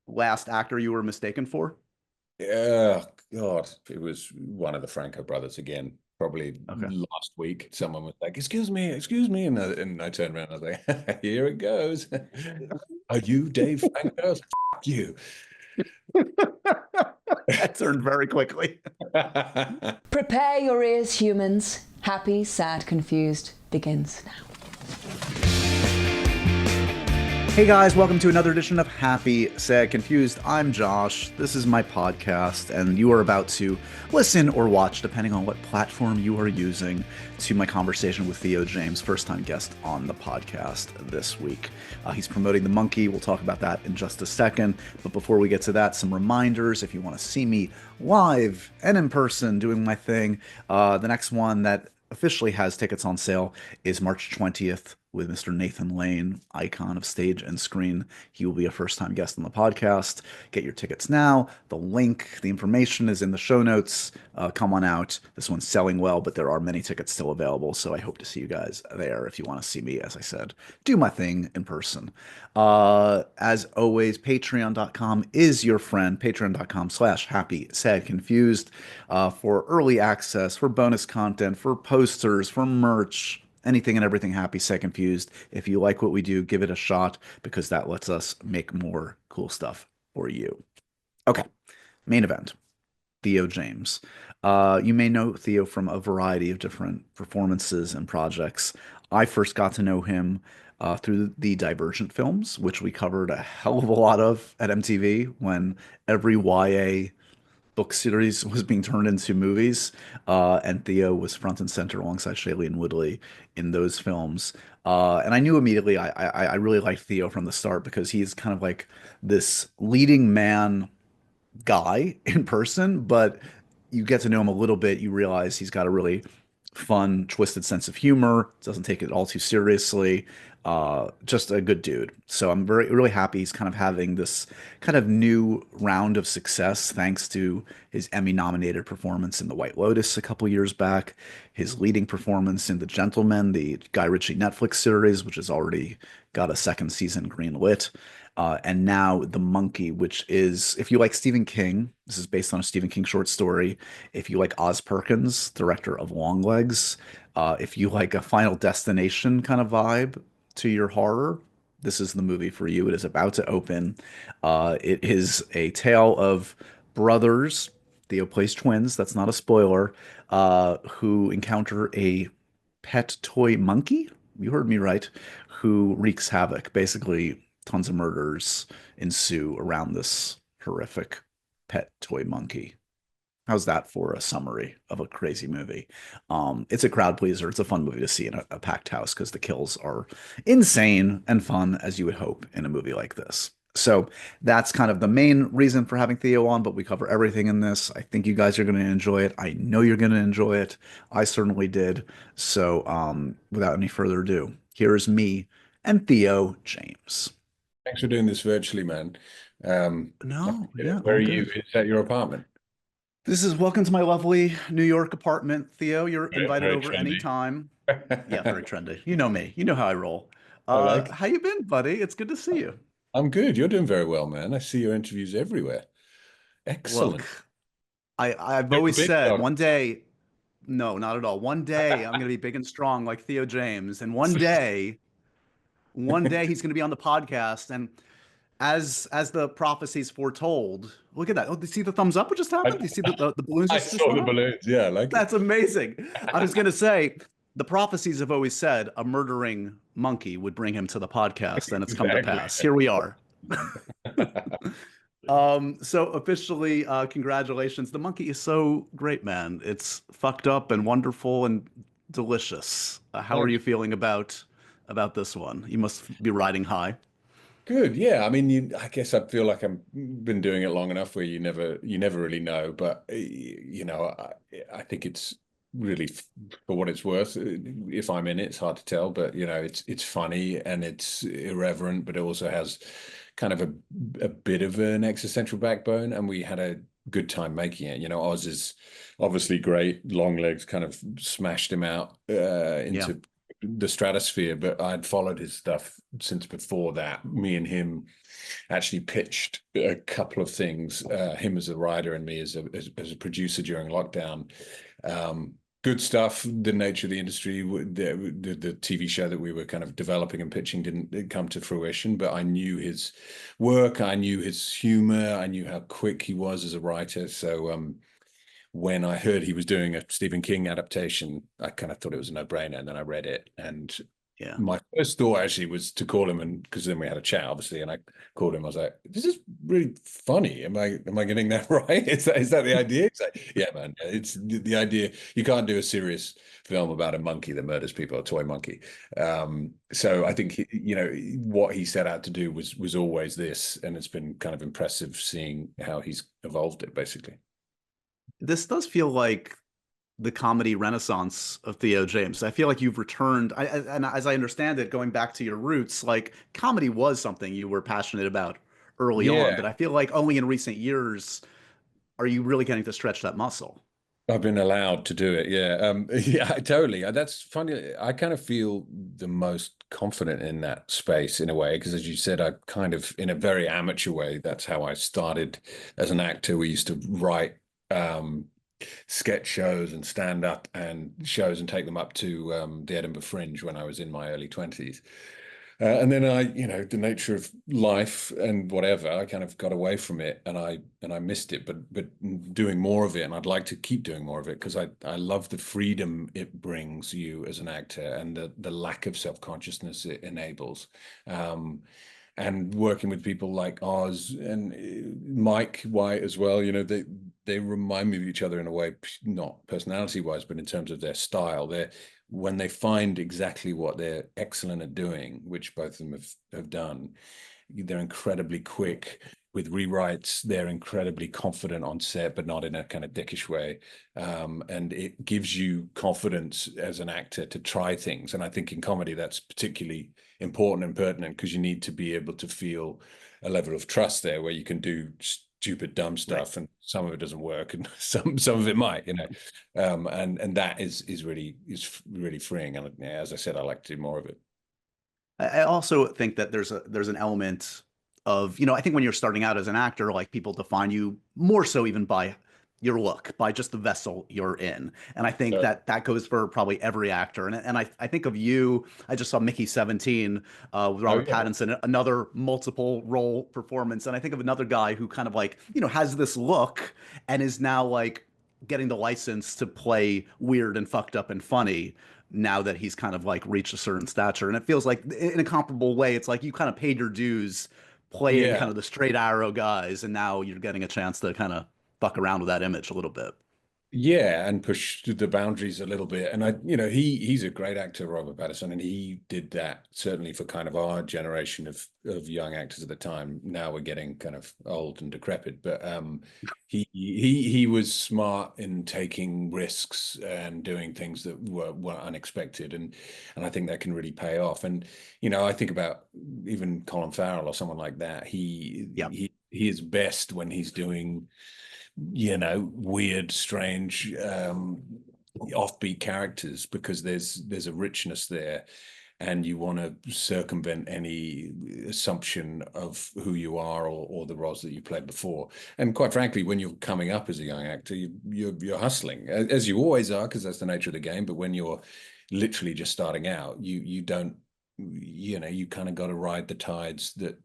last actor you were mistaken for? Yeah, God, it was one of the Franco brothers again. Probably Okay. last week, someone was like, excuse me," and I turned around and I was like, "Here it goes. Are you Dave Franco? Fuck you." That turned very quickly. Prepare your ears, humans. Happy, sad, confused begins now. Hey guys, welcome to another edition of Happy, Sad, Confused. I'm Josh. This is my podcast, and you are about to listen or watch, depending on what platform you are using, to my conversation with Theo James, first-time guest on the podcast this week. He's promoting The Monkey. We'll talk about that in just a second. But before we get to that, some reminders. If you want to see me live and in person doing my thing, the next one that officially has tickets on sale is March 20th with Mr. Nathan Lane, icon of stage and screen. He will be a first-time guest on the podcast. Get your tickets now. The link, the information is in the show notes. Come on out. This one's selling well, but there are many tickets still available, so I hope to see you guys there if you want to see me, as I said, do my thing in person. As always, patreon.com is your friend. Patreon.com/happy, sad, confused, for early access, for bonus content, for posters, for merch, anything and everything happy, sad, confused. If you like what we do, give it a shot because that lets us make more cool stuff for you. Okay, main event. Theo James. You may know Theo from a variety of different performances and projects. I first got to know him through the Divergent films, which we covered a hell of a lot of at MTV when every YA book series was being turned into movies, and Theo was front and center alongside Shailene Woodley in those films. And I knew immediately I really liked Theo from the start because he's kind of like this leading man guy in person, but you get to know him a little bit, you realize he's got a really fun, twisted sense of humor, doesn't take it all too seriously. Just a good dude. So I'm really happy he's kind of having this kind of new round of success thanks to his Emmy-nominated performance in The White Lotus a couple years back, his leading performance in The Gentleman, the Guy Ritchie Netflix series, which has already got a second season greenlit. And now The Monkey, which is, if you like Stephen King, this is based on a Stephen King short story. If you like Oz Perkins, director of Longlegs, if you like a Final Destination kind of vibe to your horror, this is the movie for you. It is about to open. It is a tale of brothers. Theo plays twins. That's not a spoiler. Who encounter a pet toy monkey. You heard me right. Who wreaks havoc. Basically, tons of murders ensue around this horrific pet toy monkey. How's that for a summary of a crazy movie? It's a crowd pleaser. It's a fun movie to see in a packed house because the kills are insane and fun, as you would hope in a movie like this. So that's kind of the main reason for having Theo on, but we cover everything in this. I think you guys are going to enjoy it. I know you're going to enjoy it. I certainly did. So without any further ado, here's me and Theo James. Thanks for doing this virtually, man. No, yeah, Where all are you? good. Is that your apartment? This is welcome to my lovely New York apartment, Theo. You're Very, invited very over trendy. anytime. Yeah, very trendy. You know me. You know how I roll. I like it. How you been, buddy? It's good to see you. I'm good. You're doing very well, man. I see your interviews everywhere. Look, Excellent. I've Super always big said dog. one day, no, not at all. One day I'm gonna be big and strong like Theo James, and one day he's gonna be on the podcast. And as the prophecies foretold, look at that. Oh, do you see the thumbs up? What just happened? Do you see the balloons I just saw went the up? balloons. Yeah, I like it. That's amazing. I was going to say the prophecies have always said a murdering monkey would bring him to the podcast, and it's come to Exactly. pass. Here we are. So officially, congratulations. The monkey is so great, man. It's fucked up and wonderful and delicious. How are Thanks. you feeling about this one? You must be riding high. Good. Yeah. I mean, I guess I feel like I've been doing it long enough where you never really know. But I think it's really, for what it's worth. If I'm in it, it's hard to tell. But it's funny and it's irreverent, but it also has kind of a bit of an existential backbone. And we had a good time making it. Oz is obviously great. Long legs kind of smashed him out Yeah. into the stratosphere, but I'd followed his stuff since before that. Me and him actually pitched a couple of things, him as a writer and me as a producer during lockdown. Good stuff. The nature of the industry, the TV show that we were kind of developing and pitching didn't come to fruition, but I knew his work, I knew his humor, I knew how quick he was as a writer. So when I heard he was doing a Stephen King adaptation, I kind of thought it was a no-brainer, and then I read it, and Yeah. my first thought actually was to call him, and because then we had a chat, obviously, and I called him. I was like, "This is really funny. Am I getting that right? Is that the idea?" He's like, "Yeah, man. It's the idea. You can't do a serious film about a monkey that murders people, a toy monkey." So I think what he set out to do was always this, and it's been kind of impressive seeing how he's evolved it, basically. This does feel like the comedy renaissance of Theo James. I feel like you've returned, and as I understand it, going back to your roots, like comedy was something you were passionate about early on, but Yeah. I feel like only in recent years are you really getting to stretch that muscle. I've been allowed to do it. Yeah. Yeah, totally. That's funny. I kind of feel the most confident in that space in a way, because as you said, I kind of, in a very amateur way, that's how I started as an actor. We used to write sketch shows and stand up and shows and take them up to the Edinburgh Fringe when I was in my early 20s. And then the nature of life and whatever, I kind of got away from it, and I missed it, but doing more of it, and I'd like to keep doing more of it because I love the freedom it brings you as an actor and the lack of self-consciousness it enables. And working with people like Oz and Mike White as well, they remind me of each other in a way, not personality-wise, but in terms of their style. When they find exactly what they're excellent at doing, which both of them have done, they're incredibly quick with rewrites. They're incredibly confident on set, but not in a kind of dickish way. And it gives you confidence as an actor to try things. And I think in comedy, that's particularly important and pertinent because you need to be able to feel a level of trust there where you can do stupid, dumb stuff, and some of it doesn't work, and some of it might, and that is really freeing. And as I said, I like to do more of it. I also think that there's an element of, I think when you're starting out as an actor, like people define you more so even by your look, by just the vessel you're in. And I think that goes for probably every actor. And I think of you, I just saw Mickey 17 with Robert Pattinson, another multiple role performance. And I think of another guy who kind of like, has this look and is now like getting the license to play weird and fucked up and funny now that he's kind of like reached a certain stature. And it feels like in a comparable way, it's like you kind of paid your dues playing kind of the straight arrow guys, and now you're getting a chance to kind of fuck around with that image a little bit. Yeah, and push the boundaries a little bit. And he's a great actor, Robert Pattinson, and he did that certainly for kind of our generation of young actors at the time. Now we're getting kind of old and decrepit, but he was smart in taking risks and doing things that were unexpected, and I think that can really pay off. And I think about even Colin Farrell or someone like that. He is best when he's doing weird, strange, offbeat characters, because there's a richness there, and you want to circumvent any assumption of who you are or the roles that you played before. And quite frankly, when you're coming up as a young actor, you're hustling, as you always are, because that's the nature of the game. But when you're literally just starting out, you don't. You kind of got to ride the tides that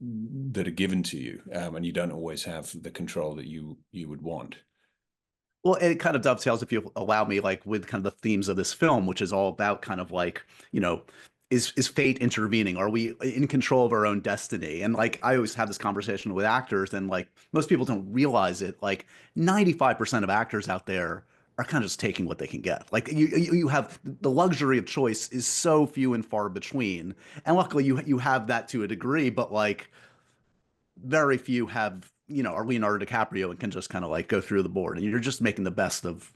are given to you, and you don't always have the control that you would want. Well, it kind of dovetails, if you allow me, like with kind of the themes of this film, which is all about kind of like, is fate intervening? Are we in control of our own destiny? And like, I always have this conversation with actors, and like most people don't realize it. Like 95% of actors out there are kind of just taking what they can get. Like you have the luxury of choice is so few and far between. And luckily you have that to a degree, but like very few have, are Leonardo DiCaprio and can just kind of like go through the board, and you're just making the best of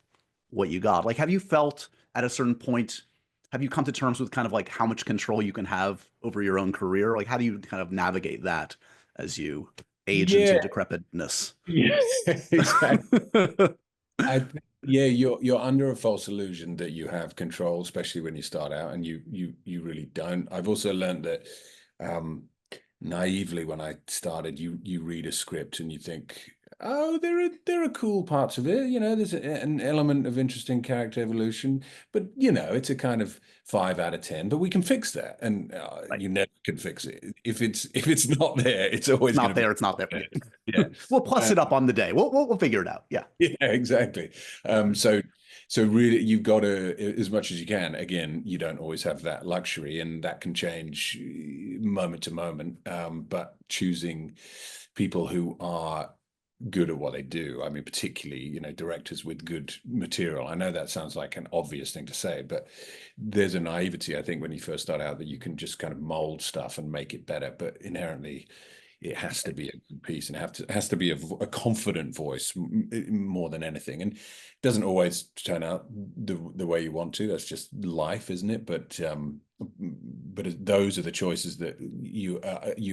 what you got. Like, have you felt at a certain point, have you come to terms with kind of like how much control you can have over your own career? Like, how do you kind of navigate that as you age into decrepitness? Yeah, exactly. Yeah, you're under a false illusion that you have control, especially when you start out, and you really don't. I've also learned that um, naively when I started, you read a script and you think, oh, there are cool parts of it. There's an element of interesting character evolution, but it's a kind of 5 out of 10. But we can fix that, and Right. you never can fix it. If it's not there, it's It's always going not to be there. It's not there. yeah. We'll plus it up on the day. We'll figure it out. Yeah. Yeah, exactly. So really, you've got to, as much as you can. Again, you don't always have that luxury, and that can change moment to moment. But choosing people who are good at what they do. I mean, particularly, directors with good material. I know that sounds like an obvious thing to say, but there's a naivety, I think, when you first start out that you can just kind of mold stuff and make it better. But inherently, it has to be a good piece, and has to be a confident voice more than anything. And it doesn't always turn out the way you want to. That's just life, isn't it? But those are the choices that you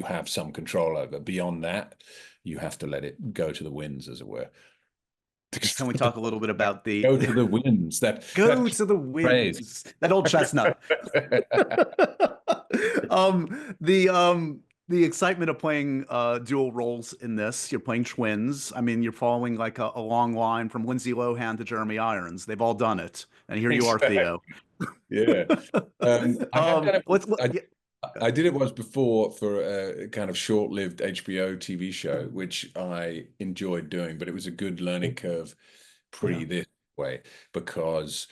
have some control over. Beyond that, you have to let it go to the winds, as it were. Can we talk a little bit about the Go to the winds? go to the winds? That old chestnut. The excitement of playing dual roles in this. You're playing twins. I mean, you're following like a long line from Lindsay Lohan to Jeremy Irons. They've all done it, and here you are, Theo. Yeah. I have done it. Let's. Yeah. I did it once before for a kind of short-lived HBO TV show, which I enjoyed doing, but it was a good learning curve this way, because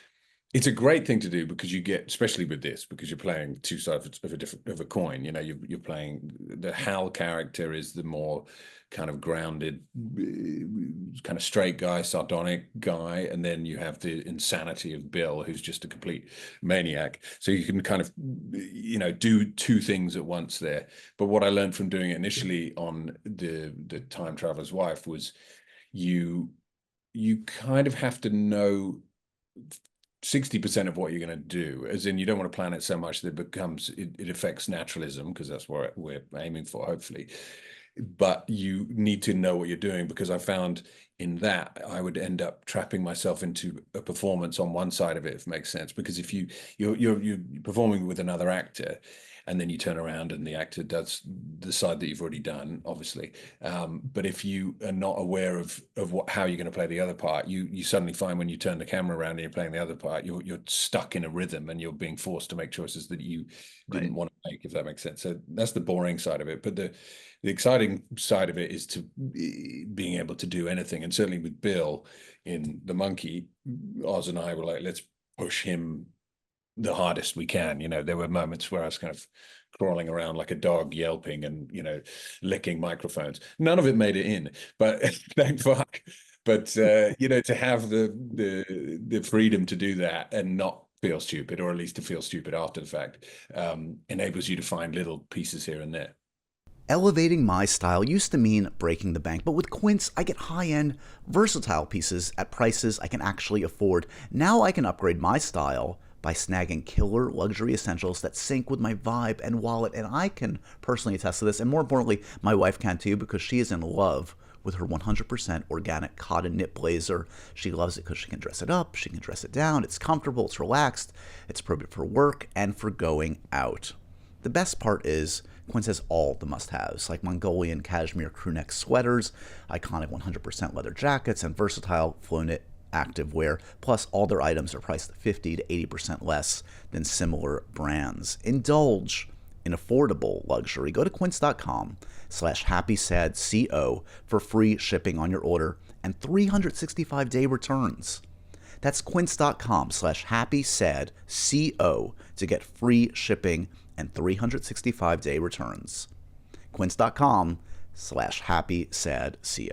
it's a great thing to do, because you get, especially with this, because you're playing two sides of a coin. You're playing the Hal character is the more kind of grounded, kind of straight guy, sardonic guy, and then you have the insanity of Bill, who's just a complete maniac. So you can kind of do two things at once there. But what I learned from doing it initially on the Time Traveler's Wife was you kind of have to know 60% of what you're going to do, as in you don't want to plan it so much that it affects naturalism, because that's what we're aiming for, hopefully. But you need to know what you're doing, because I found in that I would end up trapping myself into a performance on one side of it, if it makes sense. Because if you're performing with another actor, and then you turn around and the actor does the side that you've already done, obviously. But if you are not aware of how you're going to play the other part, you suddenly find when you turn the camera around and you're playing the other part, you're stuck in a rhythm, and you're being forced to make choices that you didn't want to make, if that makes sense. So that's the boring side of it. But the exciting side of it is to being able to do anything. And certainly with Bill in The Monkey, Oz and I were like, let's push him the hardest we can. There were moments where I was kind of crawling around like a dog, yelping and licking microphones. None of it made it in, but thank fuck. But to have the freedom to do that and not feel stupid, or at least to feel stupid after the fact, enables you to find little pieces here and there. Elevating my style used to mean breaking the bank, but with Quince, I get high-end, versatile pieces at prices I can actually afford. Now I can upgrade my style by snagging killer luxury essentials that sync with my vibe and wallet, and I can personally attest to this, and more importantly, my wife can too, because she is in love with her 100% organic cotton knit blazer. She loves it because she can dress it up, she can dress it down, it's comfortable, it's relaxed, it's appropriate for work and for going out. The best part is Quince has all the must-haves, like Mongolian cashmere crewneck sweaters, iconic 100% leather jackets, and versatile flow-knit activewear. Plus, all their items are priced 50 to 80% less than similar brands. Indulge in affordable luxury. Go to quince.com/happysadco for free shipping on your order and 365-day returns. That's quince.com/happysadco to get free shipping and 365-day returns. Quince.com/happysadco.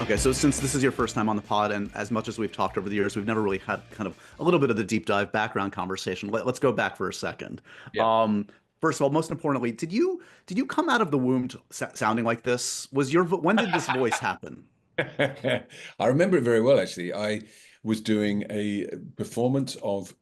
Okay, so since this is your first time on the pod, and as much as we've talked over the years, we've never really had kind of a little bit of the deep dive background conversation. Let's go back for a second. Yeah. First of all, most importantly, did you come out of the womb sounding like this? When did this voice happen? I remember it very well, actually. I was doing a performance of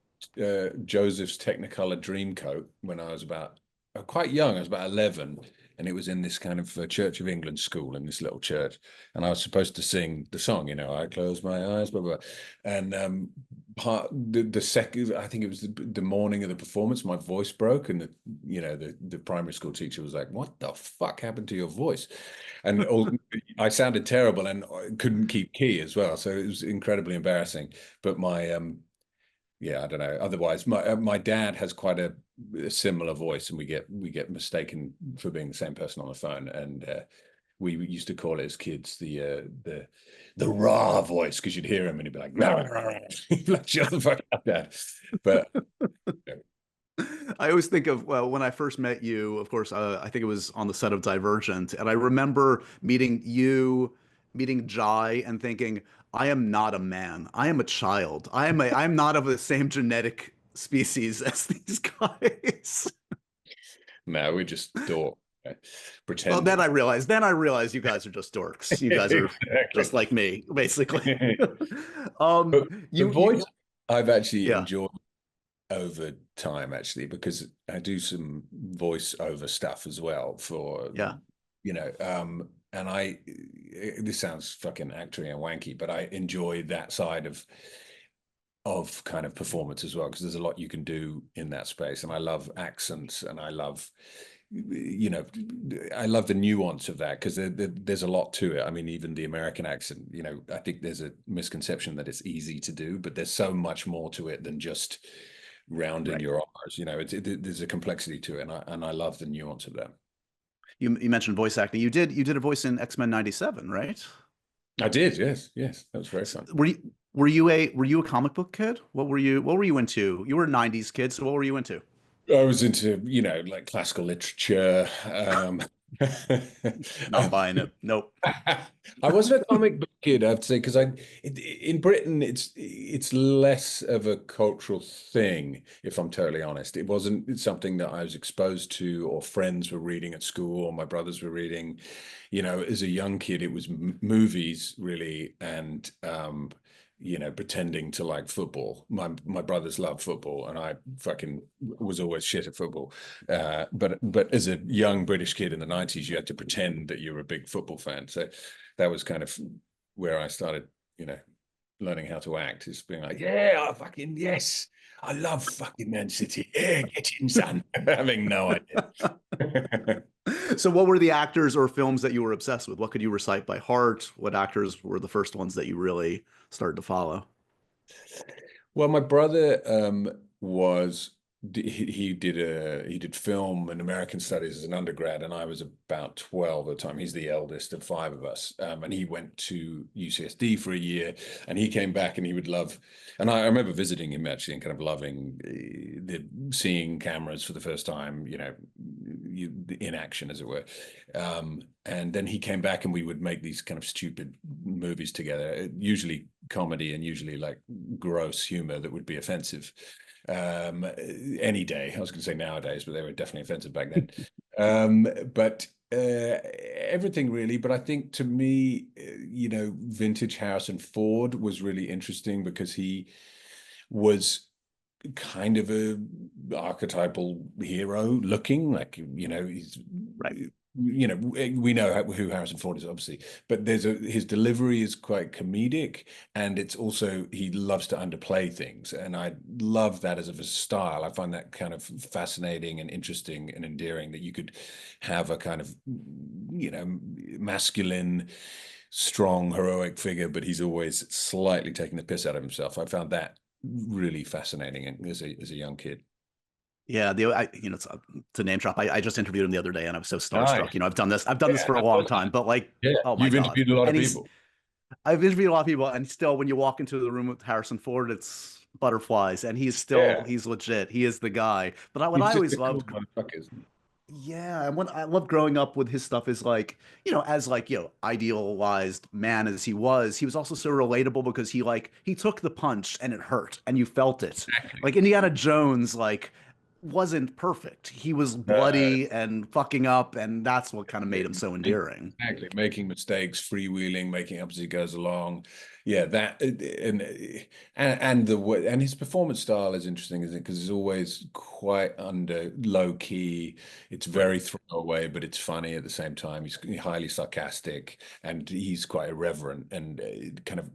Joseph's Technicolor Dreamcoat when I was about quite young. I was about 11, and it was in this kind of Church of England school in this little church, and I was supposed to sing the song, I close my eyes, blah blah, blah. And the second, I think it was the morning of the performance, my voice broke, and the primary school teacher was like, "What the fuck happened to your voice?" And I sounded terrible and couldn't keep key as well, so it was incredibly embarrassing. But my yeah, I don't know. Otherwise, my dad has quite a similar voice, and we get mistaken for being the same person on the phone. And we used to call it as kids the raw voice, because you'd hear him and he'd be like, "Rah, rah, rah." Like, shut the fuck up, Dad. But I always think of, well, when I first met you, of course, I think it was on the set of Divergent, and I remember meeting Jai, and thinking, I am not a man. I am a child. I'm not of the same genetic species as these guys. no, we just don't Well, pretend. then I realized you guys are just dorks. You guys are just like me, basically. But the voice I've actually Yeah. enjoyed over time, actually, because I do some voice-over stuff as well for, Yeah. and this sounds fucking actory and wanky, but I enjoy that side of kind of performance as well, because there's a lot you can do in that space, and I love accents, and I love the nuance of that, because there's a lot to it. I mean, even the American accent, I think there's a misconception that it's easy to do, but there's so much more to it than just rounding Right. your R's. There's a complexity to it, and I love the nuance of that. You mentioned voice acting. You did a voice in X-Men '97, right? I did, yes, that was very fun. Were you a comic book kid? What were you into? You were a '90s kid, so what were you into? I was into, like classical literature. Not buying it. Nope. I wasn't a comic book kid, I have to say, because in Britain it's less of a cultural thing, if I'm totally honest. It wasn't something that I was exposed to, or friends were reading at school, or my brothers were reading. As a young kid, it was movies really, and pretending to like football. My brothers love football, and I fucking was always shit at football. But as a young British kid in the '90s, you had to pretend that you were a big football fan. So that was kind of where I started, learning how to act, is being like, yeah, yes, I love fucking Man City. Yeah, get in, son. Having no idea. So what were the actors or films that you were obsessed with? What could you recite by heart? What actors were the first ones that you really started to follow? Well, my brother was he did film and American studies as an undergrad, and I was about 12 at the time. He's the eldest of five of us, and he went to UCSD for a year, and he came back, and he would love. And I remember visiting him actually, and kind of loving seeing cameras for the first time, in action, as it were. And then he came back, and we would make these kind of stupid movies together, usually comedy, and usually like gross humor that would be offensive any day. I was going to say nowadays, but they were definitely offensive back then. But everything really. But I think, to me, vintage Harrison Ford was really interesting, because he was kind of a archetypal hero looking, like, he's Right. we know who Harrison Ford is, obviously, but his delivery is quite comedic, and it's also, he loves to underplay things, and I love that as a style. I find that kind of fascinating and interesting and endearing, that you could have a kind of masculine, strong, heroic figure, but he's always slightly taking the piss out of himself. I found that really fascinating as a young kid. Yeah, to name drop, I just interviewed him the other day, and I was so Nice. starstruck. I've done this for a long time, but like, Yeah, oh my you've God. interviewed a lot of And people. I've interviewed a lot of people, and still, when you walk into the room with Harrison Ford, it's butterflies, and Yeah, he's legit. He is the guy. But what he's I just always a cool loved, motherfucker, isn't he? yeah, and what I loved growing up with his stuff is, like, as like, idealized man as he was also so relatable, because he took the punch and it hurt and you felt it. Exactly. Like Indiana Jones, like wasn't perfect. He was Uh, bloody and fucking up, and that's what kind of made him so endearing. Exactly, making mistakes, freewheeling, making up as he goes along. Yeah, that and and his performance style is interesting, isn't it? Because it's always quite under low key. It's Right. very throwaway, but it's funny at the same time. He's highly sarcastic, and he's quite irreverent, and it kind of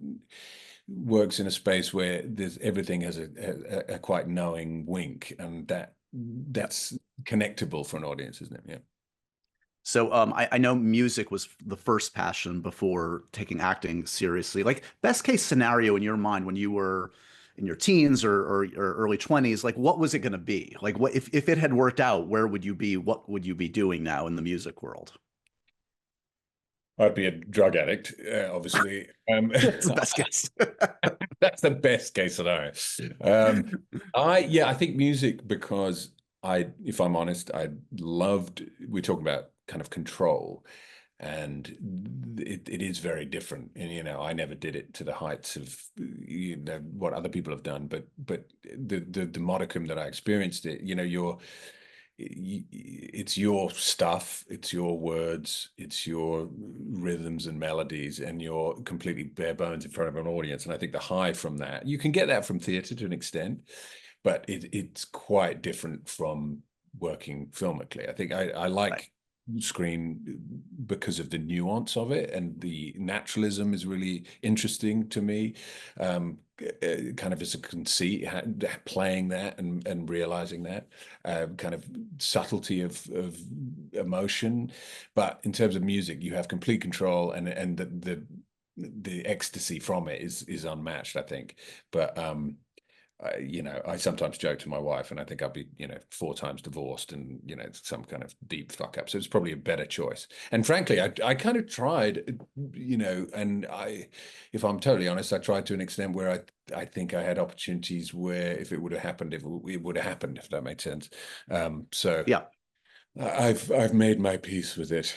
works in a space where there's everything has a quite knowing wink, and Yeah. that's connectable for an audience, isn't it? Yeah. So I know music was the first passion before taking acting seriously. Like best case scenario in your mind when you were in your teens or early 20s, like what was it going to be? Like what if it had worked out, where would you be? What would you be doing now in the music world? I'd be a drug addict, obviously. It's the best case. That's the best case scenario. I think music because if I'm honest, I loved. We're talking about kind of control, and it is very different. And I never did it to the heights of what other people have done, but the modicum that I experienced it, it's your stuff, it's your words, it's your rhythms and melodies, and you're completely bare bones in front of an audience. And I think the high from that, you can get that from theatre to an extent, but it's quite different from working filmically. I think I Right. like screen because of the nuance of it, and the naturalism is really interesting to me. Kind of as a conceit, playing that and realizing that kind of subtlety of emotion. But in terms of music, you have complete control, and the ecstasy from it is unmatched, I think. But I sometimes joke to my wife, and I think I'll be, 4 times divorced and, some kind of deep fuck up. So it's probably a better choice. And frankly, I kind of tried, and if I'm totally honest, I tried to an extent where I think I had opportunities where if it would have happened, it would have happened, if that makes sense. So Yeah. I've made my peace with it.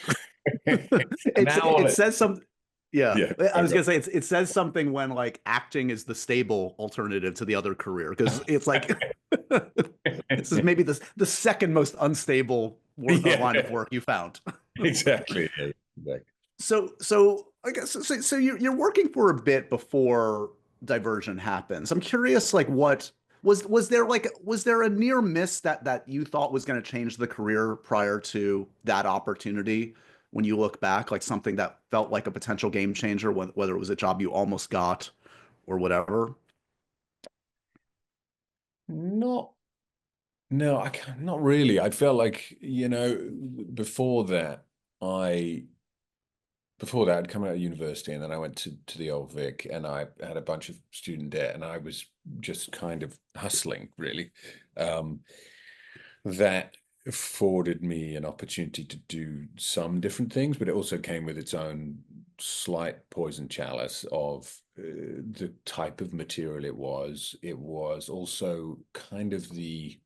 And It's now all it it, says some yeah. yeah. I was gonna say it says something when like acting is the stable alternative to the other career because it's like this is maybe the second most unstable line of Yeah, work you found. exactly. Yeah, exactly. So I guess so you're working for a bit before Divergent happens. I'm curious, like what was there a near miss that you thought was going to change the career prior to that opportunity when you look back, like something that felt like a potential game changer, whether it was a job you almost got or whatever? Not No, I can't, not really. I felt like, before that, I before that I'd come out of university, and then I went to the old Vic, and I had a bunch of student debt, and I was just kind of hustling, really. Um, that afforded me an opportunity to do some different things, but it also came with its own slight poison chalice of the type of material it was. It was also kind of the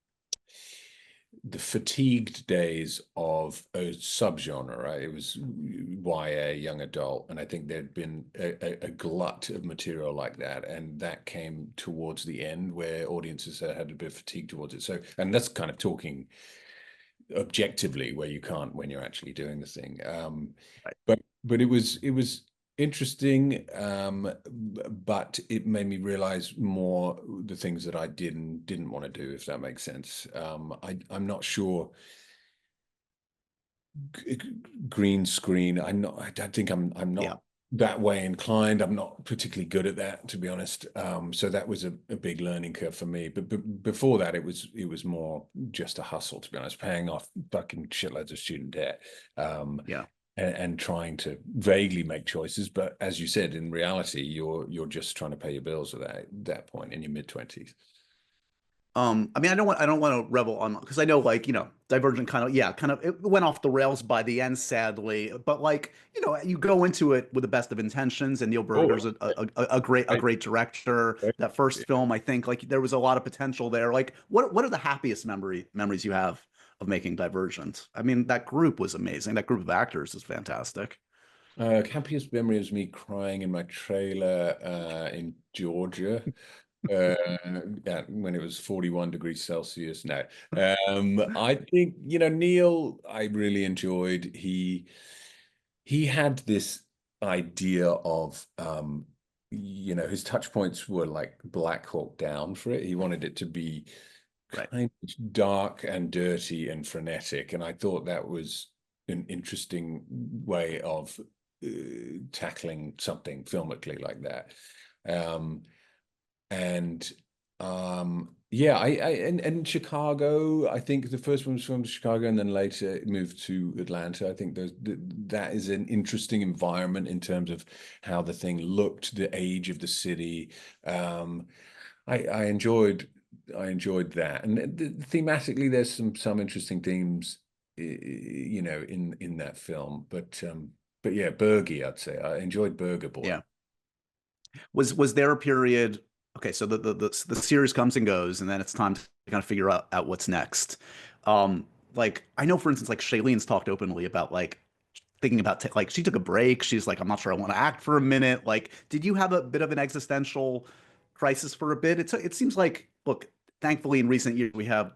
fatigued days of a subgenre, right? It was YA, young adult, and I think there'd been a glut of material like that, and that came towards the end where audiences had a bit of fatigue towards it. So, and that's kind of talking objectively, where you can't when you're actually doing the thing. Right. But it was interesting, but it made me realize more the things that I didn't want to do, if that makes sense. I'm not sure green screen. I don't think I'm Yeah. not that way inclined. I'm not particularly good at that, to be honest. So that was a big learning curve for me. But before that, it was more just a hustle, to be honest, paying off fucking shitloads of student debt. Yeah. And trying to vaguely make choices, but as you said, in reality, you're just trying to pay your bills at that point in your mid-20s. I mean, I don't want to revel on because I know, like, Divergent kind of, yeah, kind of, it went off the rails by the end, sadly. But like, you go into it with the best of intentions, and Neil Oh, Burger's a right. great director. That first film, I think, like, there was a lot of potential there. Like, what are the happiest memories you have of making Divergent? I mean, that group was amazing. That group of actors is fantastic. Happiest memory is me crying in my trailer in Georgia Yeah, when it was 41 degrees Celsius. No, I think, Neil, I really enjoyed. He had this idea of, his touch points were like Black Hawk Down for it. He wanted it to be Right. kind of dark and dirty and frenetic, and I thought that was an interesting way of tackling something filmically like that. Um, and yeah, and Chicago, I think the first one was from Chicago, and then later it moved to Atlanta. I think that is an interesting environment in terms of how the thing looked, the age of the city. I enjoyed that, and thematically, there's some interesting themes, in that film. But yeah, Bergie, I'd say I enjoyed Burger Boy. Yeah. Was there a period? Okay, so the series comes and goes, and then it's time to kind of figure out what's next. Like I know, for instance, like Shailene's talked openly about like thinking about like she took a break. She's like, I'm not sure I want to act for a minute. Like, did you have a bit of an existential crisis for a bit? It seems like, look, thankfully in recent years we have,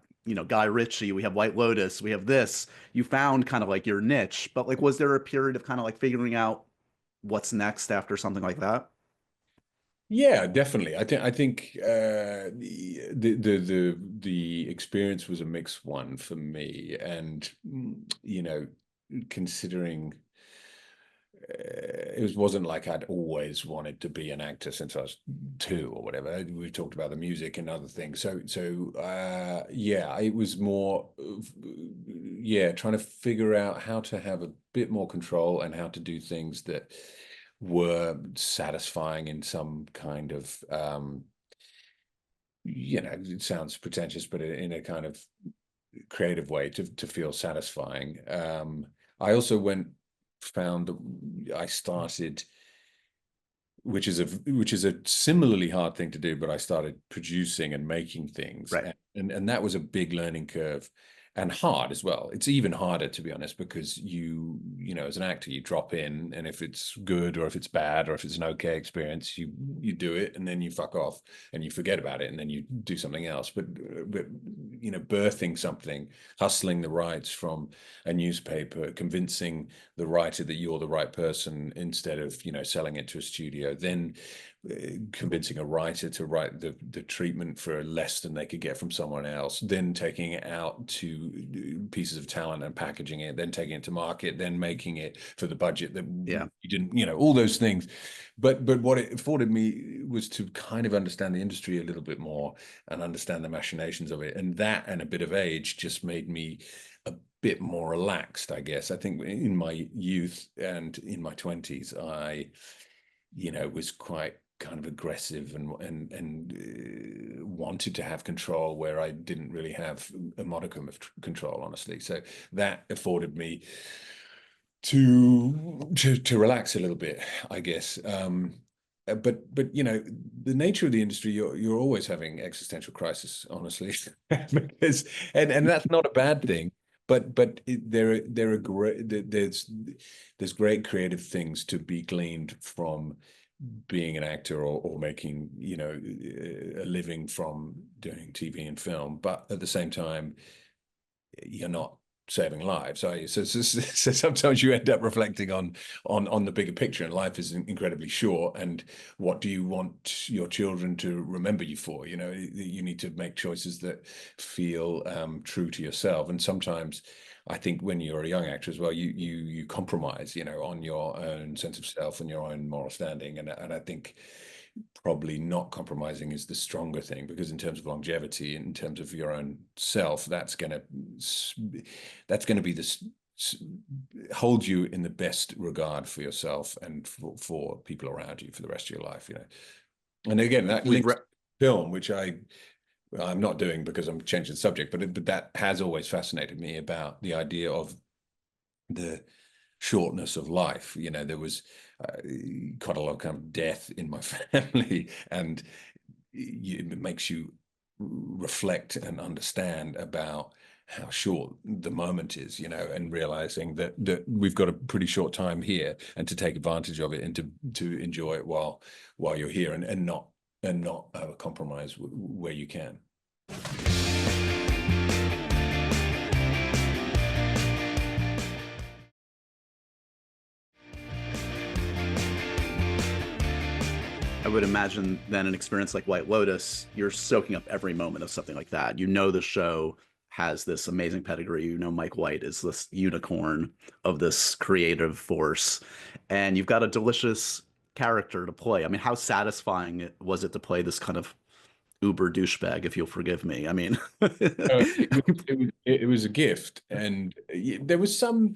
Guy Ritchie, we have White Lotus, we have this. You found kind of like your niche, but like, was there a period of kind of like figuring out what's next after something like that? Yeah, definitely. I think the experience was a mixed one for me, and considering it wasn't like I'd always wanted to be an actor since I was 2 or whatever. We talked about the music and other things. So yeah, it was more yeah, trying to figure out how to have a bit more control and how to do things that were satisfying in some kind of it sounds pretentious, but in a kind of creative way to feel satisfying. I also found that I started, which is a similarly hard thing to do, but I started producing and making things, Right. and that was a big learning curve, and hard as well. It's even harder, to be honest, because as an actor, you drop in, and if it's good or if it's bad or if it's an okay experience, you do it, and then you fuck off and you forget about it, and then you do something else. But birthing something, hustling the rights from a newspaper, convincing the writer that you're the right person instead of selling it to a studio, then convincing a writer to write the treatment for less than they could get from someone else, then taking it out to pieces of talent and packaging it, then taking it to market, then making it for the budget that Yeah. you didn't, all those things. But what it afforded me was to kind of understand the industry a little bit more and understand the machinations of it, and that and a bit of age just made me a bit more relaxed, I guess. I think in my youth and in my 20s, I was quite kind of aggressive and wanted to have control where I didn't really have a modicum of control, honestly. So that afforded me to relax a little bit, I guess. But the nature of the industry, you're always having existential crisis, honestly, because and that's not a bad thing. But there are great there's great creative things to be gleaned from being an actor or making a living from doing TV and film. But at the same time, you're not saving lives. So sometimes you end up reflecting on the bigger picture, and life is incredibly short. And what do you want your children to remember you for? You need to make choices that feel true to yourself. And sometimes I think when you're a young actor as well, you compromise, on your own sense of self and your own moral standing. And I think probably not compromising is the stronger thing, because in terms of longevity, in terms of your own self, that's going to be this hold you in the best regard for yourself and for people around you for the rest of your life. And again, that links film, which I'm not doing because I'm changing the subject, but that has always fascinated me about the idea of the shortness of life. There was quite a lot of kind of death in my family, and it makes you reflect and understand about how short the moment is, and realizing that we've got a pretty short time here, and to take advantage of it and to enjoy it while you're here, and not not compromise where you can. I would imagine then an experience like White Lotus, you're soaking up every moment of something like that. You know the show has this amazing pedigree. You know Mike White is this unicorn of this creative force, and you've got a delicious character to play. I mean, how satisfying was it to play this kind of uber douchebag, if you'll forgive me? I mean, it was a gift, and there was some,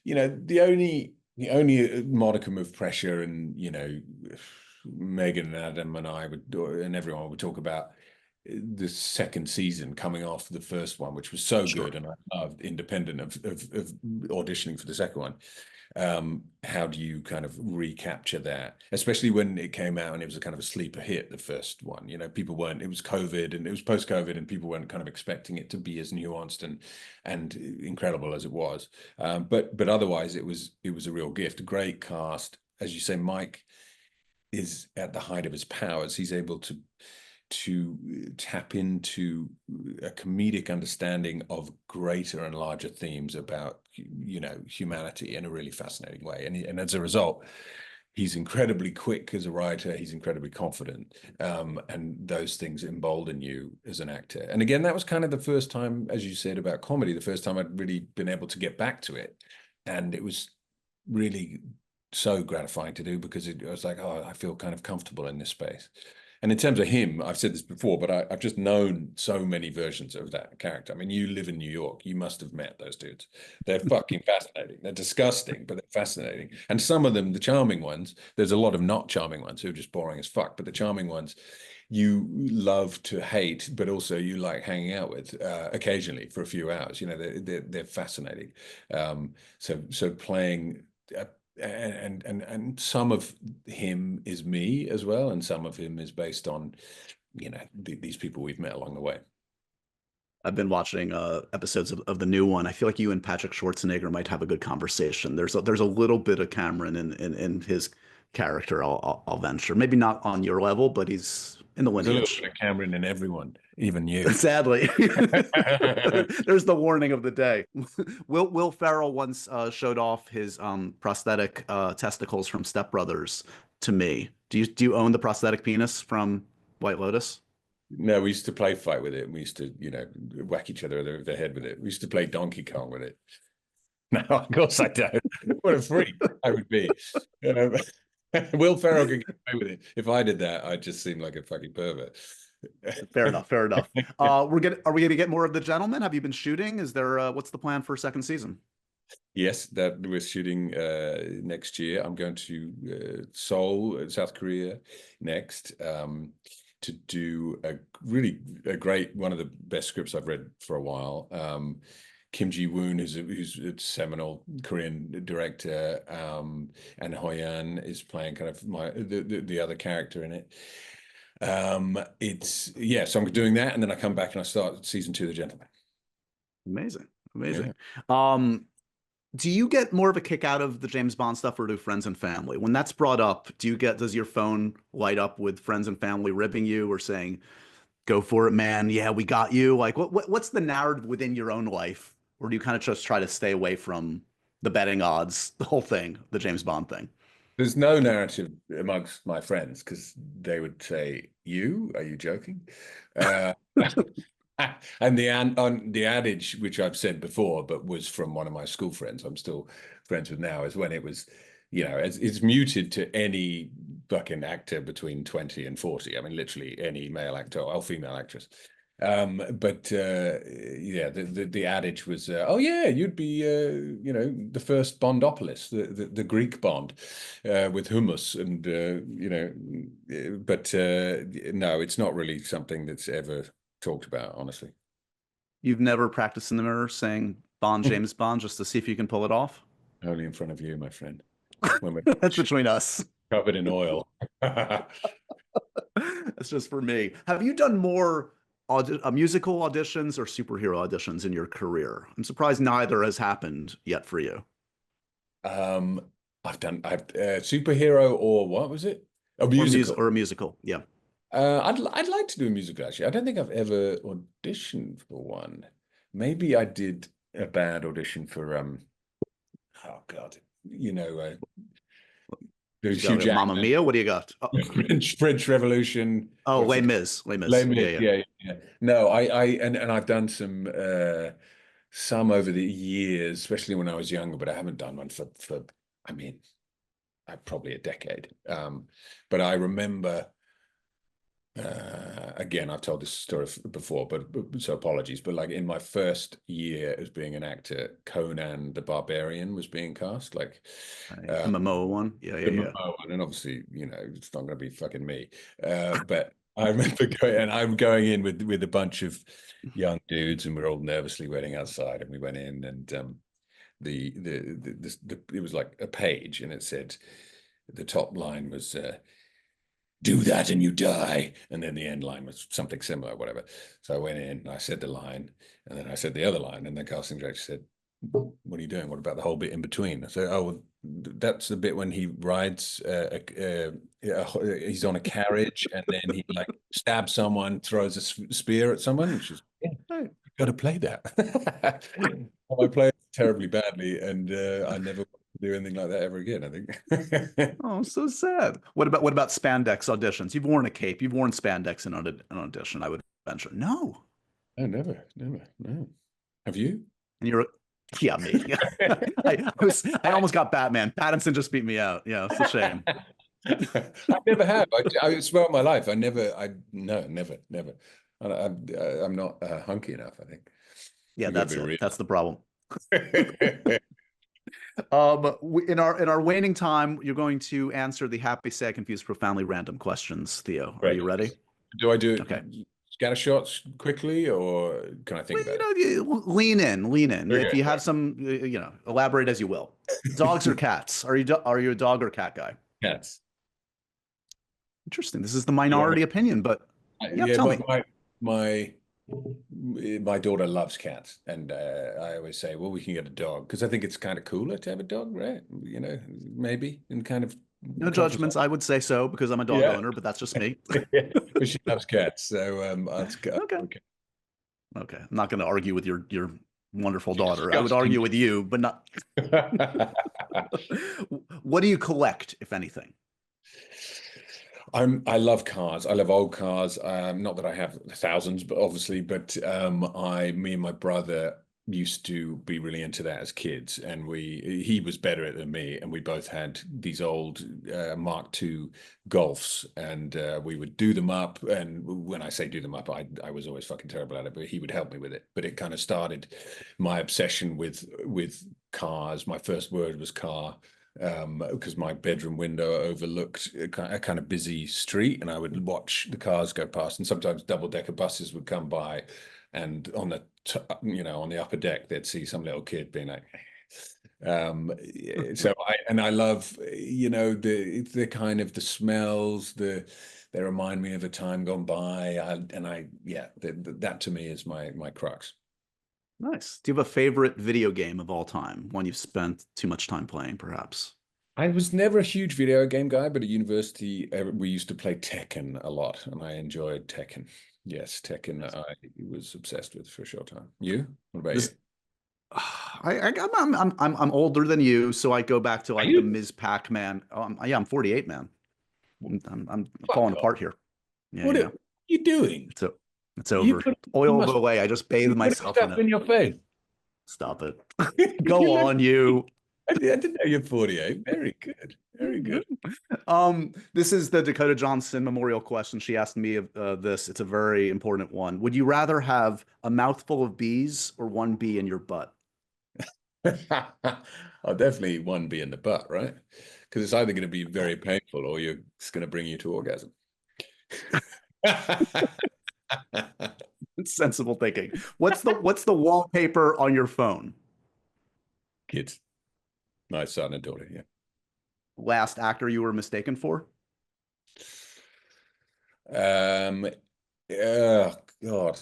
the only modicum of pressure, and Megan and Adam and I and everyone would talk about the second season coming off the first one, which was so good, and I loved, independent of auditioning for the second one. How do you kind of recapture that, especially when it came out and it was a kind of a sleeper hit, the first one? People weren't, it was COVID and it was post-COVID, and people weren't kind of expecting it to be as nuanced and incredible as it was. But otherwise it was a real gift. A great cast, as you say. Mike is at the height of his powers. He's able to tap into a comedic understanding of greater and larger themes about humanity in a really fascinating way, and as a result, he's incredibly quick as a writer. He's incredibly confident, and those things embolden you as an actor. And again, that was kind of the first time, as you said about comedy, the first time I'd really been able to get back to it, and it was really so gratifying to do, because I was like, oh, I feel kind of comfortable in this space. And in terms of him, I've said this before, but I've just known so many versions of that character. I mean, you live in New York. You must have met those dudes. They're fucking fascinating. They're disgusting, but they're fascinating. And some of them, the charming ones, there's a lot of not charming ones who are just boring as fuck. But the charming ones, you love to hate, but also you like hanging out with occasionally for a few hours. They're fascinating. So playing. And some of him is me as well, and some of him is based on these people we've met along the way. I've been watching episodes of the new one. I feel like you and Patrick Schwarzenegger might have a good conversation. There's a little bit of Cameron in his character. I'll venture, maybe not on your level, but he's in the lineage. There's a little bit of Cameron in everyone, even you. Sadly, there's the warning of the day. Will Ferrell once showed off his prosthetic testicles from Step Brothers to me. Do you own the prosthetic penis from White Lotus? No, we used to play fight with it, and we used to, whack each other over the head with it. We used to play Donkey Kong with it. No, of course I don't. What a freak I would be. Will Ferrell could get away with it. If I did that, I'd just seem like a fucking pervert. Fair enough. Are we gonna get more of The Gentleman? Have you been shooting? Is there what's the plan for a second season? Yes, that we're shooting next year. I'm going to Seoul, South Korea next, to do a great, one of the best scripts I've read for a while. Kim Ji-woon, who's a seminal Korean director, and Hoyan is playing kind of the other character in it. So I'm doing that, and then I come back and I start season 2 of The Gentleman. Amazing. Yeah. Do you get more of a kick out of the James Bond stuff, or do friends and family? When that's brought up, does your phone light up with friends and family ribbing you or saying, "Go for it, man. Yeah, we got you"? Like, what's the narrative within your own life? Or do you kind of just try to stay away from the betting odds, the whole thing, the James Bond thing? There's no narrative amongst my friends, because they would say, are you joking? And the adage, which I've said before, but was from one of my school friends I'm still friends with now, is when it was, it's muted to any fucking actor between 20 and 40. I mean, literally any male actor or female actress. The adage was, oh yeah, you'd be the first Bondopolis, the Greek Bond, with hummus, and no, it's not really something that's ever talked about, honestly. You've never practiced in the mirror saying Bond, James Bond, just to see if you can pull it off? Only in front of you, my friend. When we're That's between us. covered in oil. That's just for me. Have you done more musical auditions or superhero auditions in your career? I'm surprised neither has happened yet for you. I've done superhero, or what was it? A musical. Or a musical, yeah. I'd like to do a musical, actually. I don't think I've ever auditioned for one. Maybe I did a bad audition for oh God, you know, You Hugh got Mamma Jackman, Mia. What do you got? Oh, French Revolution. oh, What's Les it? Mis. Les Mis. Les Mis. Yeah, Yeah, yeah. No, and I've done some over the years, especially when I was younger, but I haven't done one for I mean, probably a decade. But I remember. Again, I've told this story before, but so apologies. But like in my first year as being an actor, Conan the Barbarian was being cast, like yeah. The Momoa one. Yeah, the yeah, yeah. Momoa, and obviously, it's not going to be fucking me. But I remember going, and I'm going in with a bunch of young dudes, and we're all nervously waiting outside, and we went in, and it was like a page, and it said the top line was. Do that and you die. And then the end line was something similar, whatever. So I went in and I said the line, and then I said the other line, and the casting director said, "What are you doing? What about the whole bit in between?" I said, "Oh, well, that's the bit when he rides, he's on a carriage, and then he like stabs someone, throws a spear at someone." And she's, "Yeah, no, you got to play that." I played terribly badly, and I never do anything like that ever again, I think. Oh, so sad. What about spandex auditions? You've worn a cape. You've worn spandex in an audition, I would venture. No. No, never, no. Have you? And you're, yeah, me. Yeah. I almost got Batman. Pattinson just beat me out. Yeah, it's a shame. I never have. I swear my life. No, never. I'm not hunky enough, I think. Yeah, You got that's to be it. real. That's the problem. In our waning time, you're going to answer the happy, sad, confused, profoundly random questions. Theo, are Great. you ready? Do I do Okay. scattershots quickly, or can I think Well, about it? lean in, lean in. If Okay. you have some, elaborate as you will. Dogs or cats? Are you a dog or cat guy? Cats. Interesting. This is the You want minority opinion, but yeah, Yeah, tell but me. my daughter loves cats, and I always say, well, we can get a dog because I think it's kind of cooler to have a dog, right? Maybe and kind of No countryside. judgments. I would say so because I'm a dog Yeah, owner, but that's just me. but she loves cats, so Okay. okay. Okay. I'm not going to argue with your wonderful She's daughter. I would disgusting. argue with you, but not. What do you collect, if anything? I love cars. I love old cars. Not that I have thousands, but obviously, but me and my brother used to be really into that as kids, and he was better at it than me, and we both had these old Mark II Golfs, and we would do them up. And when I say do them up, I was always fucking terrible at it, but he would help me with it. But it kind of started my obsession with cars. My first word was car, because my bedroom window overlooked a kind of busy street, and I would watch the cars go past, and sometimes double-decker buses would come by, and on the upper deck they'd see some little kid being like, so I love the kind of the smells, they remind me of a time gone by, that to me is my crux. Nice. Do you have a favorite video game of all time? One you've spent too much time playing, perhaps? I was never a huge video game guy, but at university we used to play Tekken a lot, and I enjoyed Tekken. Yes, Tekken I was obsessed with for a short time. You? What about This, you? I'm older than you, so I go back to Are like the you? Ms. Pac-Man. Yeah, I'm 48, man. I'm falling Fuck off. apart here. Yeah, What yeah. are you doing? So it's You over. put you Oil must away. I just you bathed put myself in stuff it. in your face. Stop it. You Go look, on, you. I didn't know you're 48. Very good. Very good. This is the Dakota Johnson memorial question. She asked me this. It's a very important one. Would you rather have a mouthful of bees or one bee in your butt? I'll definitely one be in the butt, right? Because it's either going to be very painful or it's going to bring you to orgasm. It's sensible thinking. What's the wallpaper on your phone? Kids, my son and daughter, yeah. Last actor you were mistaken for? Oh God,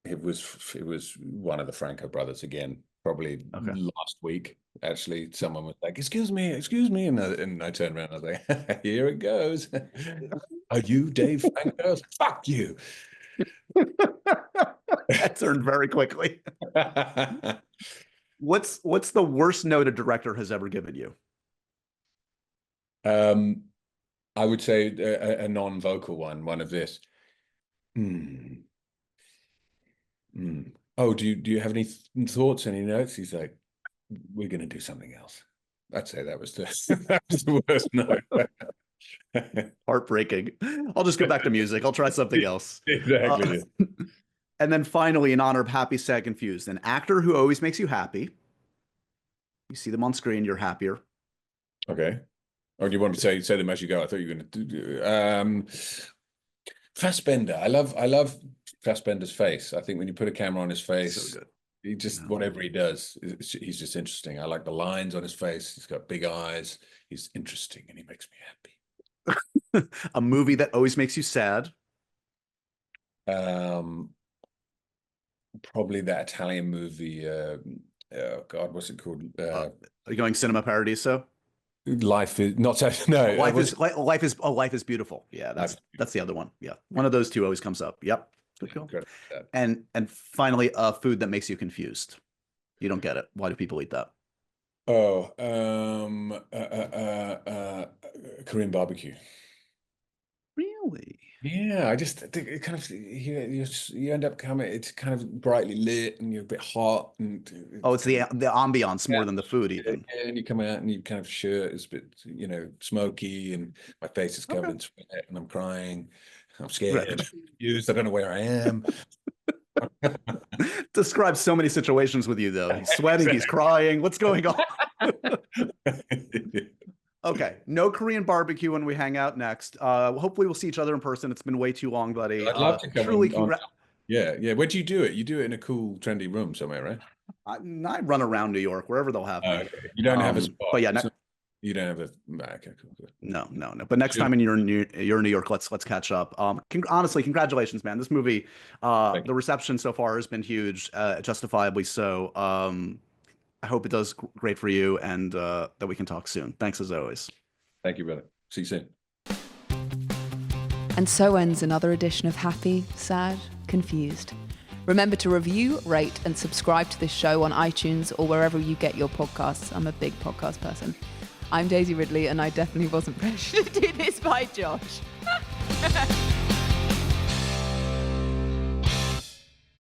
it was one of the Franco brothers again. probably Okay. last week. Actually, someone was like, excuse me, and I turned around and I was like, here it goes. Are you Dave Franco? Fuck you. That turned very quickly. What's the worst note a director has ever given you? I would say a non-vocal one of this. Oh, do you have any thoughts, any notes? He's like, we're going to do something else. I'd say that was the worst note. Heartbreaking. I'll just go back to music. I'll try something else. Exactly. And then finally, in honor of Happy, Sad, Confused, an actor who always makes you happy. You see them on screen, you're happier. Okay. Or do you want me to say them as you go? I thought you were going to do Fassbender. I love Fassbender's face. I think when you put a camera on his face, So good. he just whatever he does, he's just interesting. I like the lines on his face. He's got big eyes. He's interesting, and he makes me happy. A movie that always makes you sad. Probably that Italian movie. Oh God, what's it called? Are you going Cinema Paradiso? Life is not so. No, Life is beautiful. Yeah, that's the other one. Yeah, one of those two always comes up. Yep. Good call. And finally, food that makes you confused. You don't get it. Why do people eat that? Oh, Korean barbecue. Really? Yeah, I just think it kind of you end up coming. It's kind of brightly lit, and you're a bit hot, and It's the ambiance more than the food, even. And you come out, and you kind of shirt is a bit, smoky, and my face is covered in sweat, and I'm crying. I'm scared. I'm confused. I don't know where I am. Describes so many situations with you, though. He's sweating. He's crying. What's going on? Okay, no Korean barbecue when we hang out next. Hopefully we'll see each other in person. It's been way too long, buddy. I'd love to come on. Yeah. Where do you do it? You do it in a cool, trendy room somewhere, right? I run around New York, wherever they'll have me. Okay. You don't have a spot. But yeah, you don't have a. Okay, cool. No. But next time you're in New York, let's catch up. Honestly, congratulations, man. This movie, the reception so far has been huge, justifiably so. I hope it does great for you, and that we can talk soon. Thanks as always. Thank you, brother. See you soon. And so ends another edition of Happy, Sad, Confused. Remember to review, rate, and subscribe to this show on iTunes or wherever you get your podcasts. I'm a big podcast person. I'm Daisy Ridley, and I definitely wasn't pressured to do this by Josh.